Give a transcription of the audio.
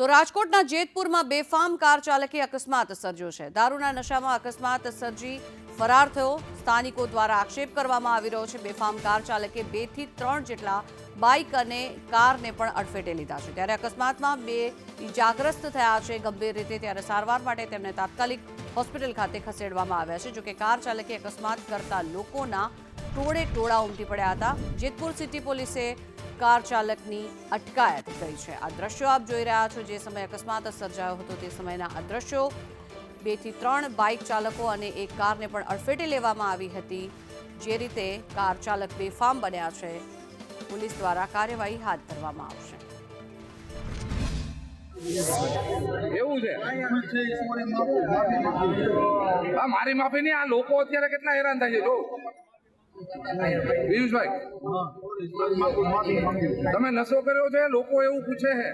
તો રાજકોટના જેતપુરમાં બેફામ કાર ચાલકે અકસ્માત સર્જ્યો છે। દારૂના નશામાં અકસ્માત સર્જી ફરાર થયો। સ્થાનિકો દ્વારા આક્ષેપ કરવામાં આવી રહ્યો છે। બેફામ કાર ચાલકે 2 થી 3 જેટલા બાઇક અને કારને પણ અડફેટે લીધા છે। ત્યારે અકસ્માતમાં 2 ઇજાગ્રસ્ત થયા છે ગંભીર રીતે। ત્યારે સારવાર માટે તેમને તાત્કાલિક હોસ્પિટલ ખાતે ખસેડવામાં આવ્યા છે। જોકે કાર ચાલકે અકસ્માત કરતા લોકોના ટોળે ટોળા ઉમટી પડ્યા હતા। જેતપુર સિટી પોલીસે કાર ચાલકની અટકાયત કરી છે। આ દ્રશ્યો આપ જોઈ રહ્યા છો। જે સમયે અકસ્માત સર્જાયો હતો તે સમયના આ દ્રશ્યો। 2 થી 3 બાઇક ચાલકો અને એક કારને પણ અડફેટે લેવામાં આવી હતી। જે રીતે કાર ચાલક બેફામ બન્યા છે, પોલીસ દ્વારા કાર્યવાહી હાથ ધરવામાં આવશે। એવું છે મારી માફી નહીં। આ લોકો અત્યારે કેટલા હેરાન થાય છે। જો પિયુષભાઈ, તમે નશો કર્યો છે, લોકો એવું પૂછે છે।